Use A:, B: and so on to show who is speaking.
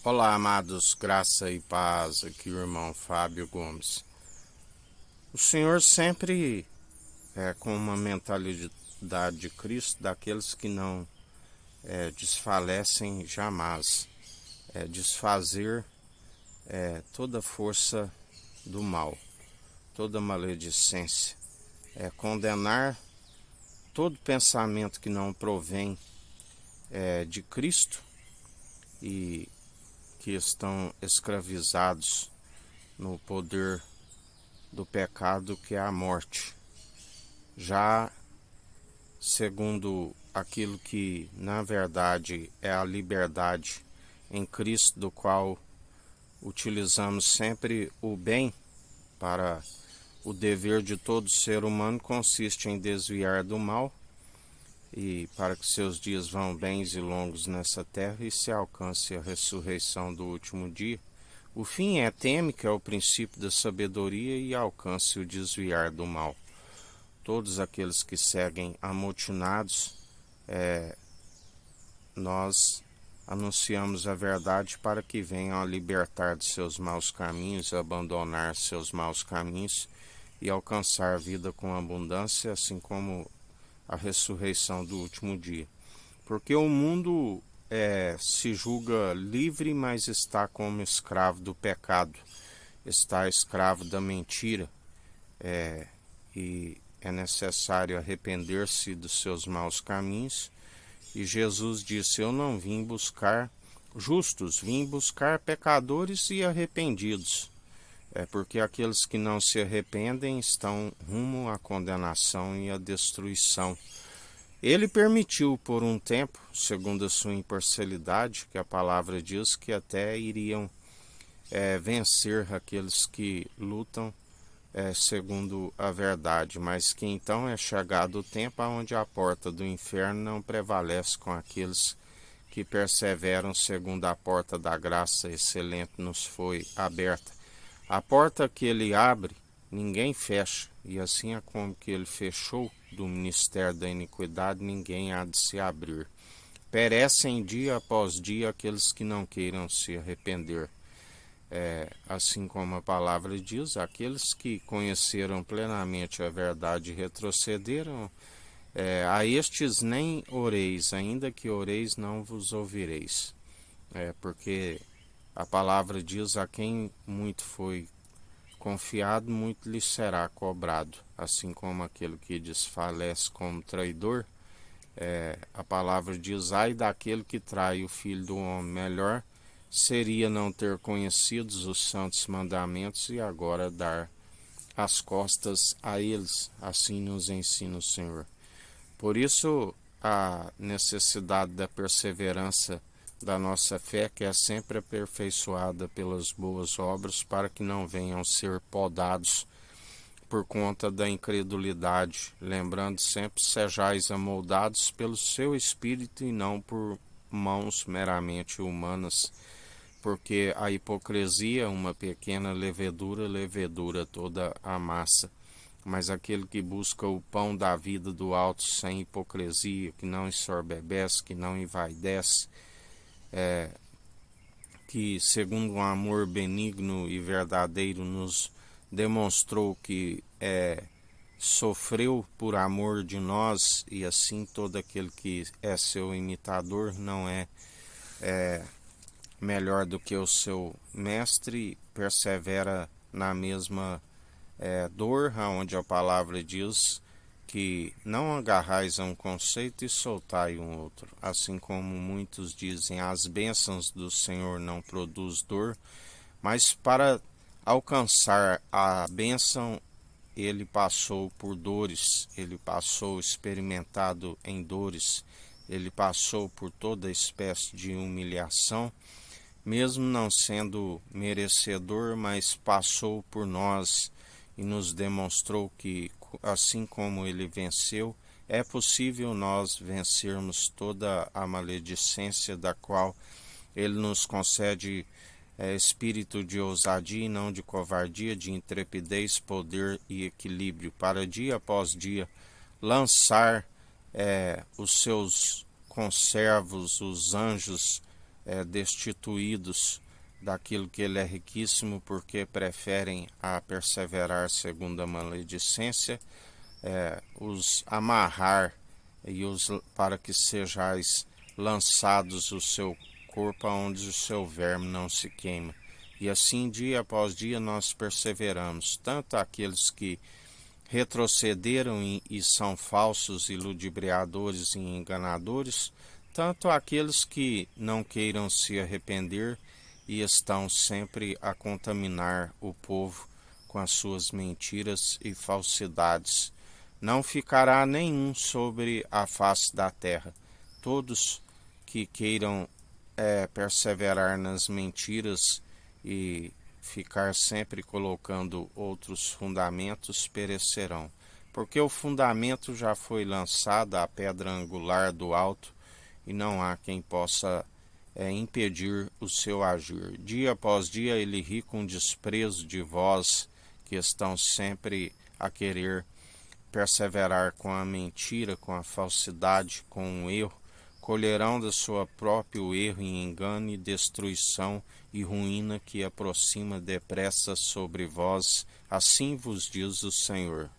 A: Olá, amados, graça e paz, aqui o irmão Fábio Gomes. O Senhor sempre é com uma mentalidade de Cristo, daqueles que não desfalecem jamais, desfazer toda força do mal, toda maledicência, condenar todo pensamento que não provém de Cristo e que estão escravizados no poder do pecado, que é a morte. Já segundo aquilo que na verdade é a liberdade em Cristo, do qual utilizamos sempre o bem para o dever de todo ser humano, consiste em desviar do mal e para que seus dias vão bens e longos nessa terra e se alcance a ressurreição do último dia. O fim é teme, que é o princípio da sabedoria, e alcance o desviar do mal. Todos aqueles que seguem amotinados, nós anunciamos a verdade para que venham a libertar de seus maus caminhos, abandonar seus maus caminhos e alcançar a vida com abundância, assim como a ressurreição do último dia. Porque o mundo se julga livre, mas está como escravo do pecado, está escravo da mentira, e é necessário arrepender-se dos seus maus caminhos. E Jesus disse: eu não vim buscar justos, vim buscar pecadores e arrependidos. Porque aqueles que não se arrependem estão rumo à condenação e à destruição. Ele permitiu por um tempo, segundo a sua imparcialidade, que a palavra diz que até iriam vencer aqueles que lutam segundo a verdade, mas que então é chegado o tempo onde a porta do inferno não prevalece com aqueles que perseveram segundo a porta da graça excelente nos foi aberta. A porta que ele abre, ninguém fecha, e assim é como que ele fechou do ministério da iniquidade, ninguém há de se abrir. Perecem dia após dia aqueles que não queiram se arrepender. Assim como a palavra diz, aqueles que conheceram plenamente a verdade e retrocederam, a estes nem oreis, ainda que oreis não vos ouvireis. Porque a palavra diz: a quem muito foi confiado, muito lhe será cobrado. Assim como aquele que desfalece como traidor, a palavra diz: ai daquele que trai o filho do homem, melhor seria não ter conhecidos os santos mandamentos e agora dar as costas a eles. Assim nos ensina o Senhor. Por isso, a necessidade da perseverança da nossa fé, que é sempre aperfeiçoada pelas boas obras, para que não venham ser podados por conta da incredulidade, lembrando sempre: sejais amoldados pelo seu Espírito e não por mãos meramente humanas, porque a hipocrisia, uma pequena levedura, levedura toda a massa. Mas aquele que busca o pão da vida do alto sem hipocrisia, que não ensoberbece, que não envaidece, que segundo um amor benigno e verdadeiro nos demonstrou que sofreu por amor de nós, e assim todo aquele que é seu imitador não é melhor do que o seu mestre, persevera na mesma dor, aonde a palavra diz que não agarrais a um conceito e soltai um outro. Assim como muitos dizem, as bênçãos do Senhor não produz dor, mas para alcançar a bênção ele passou por dores, ele passou experimentado em dores, ele passou por toda espécie de humilhação, mesmo não sendo merecedor, mas passou por nós e nos demonstrou que, assim como ele venceu, é possível nós vencermos toda a maledicência, da qual ele nos concede espírito de ousadia e não de covardia, de intrepidez, poder e equilíbrio, para dia após dia lançar os seus conservos, os anjos destituídos daquilo que ele é riquíssimo, porque preferem a perseverar segundo a maledicência, os amarrar para que sejais lançados o seu corpo aonde o seu verme não se queima. E assim, dia após dia, nós perseveramos, tanto aqueles que retrocederam e são falsos e ludibriadores e enganadores, tanto aqueles que não queiram se arrepender e estão sempre a contaminar o povo com as suas mentiras e falsidades. Não ficará nenhum sobre a face da terra. Todos que queiram perseverar nas mentiras e ficar sempre colocando outros fundamentos perecerão, porque o fundamento já foi lançado, a pedra angular do alto, e não há quem possa impedir o seu agir. Dia após dia ele ri com desprezo de vós que estão sempre a querer perseverar com a mentira, com a falsidade, com o erro. Colherão da sua próprio erro e engano e destruição e ruína que aproxima depressa sobre vós, assim vos diz o Senhor.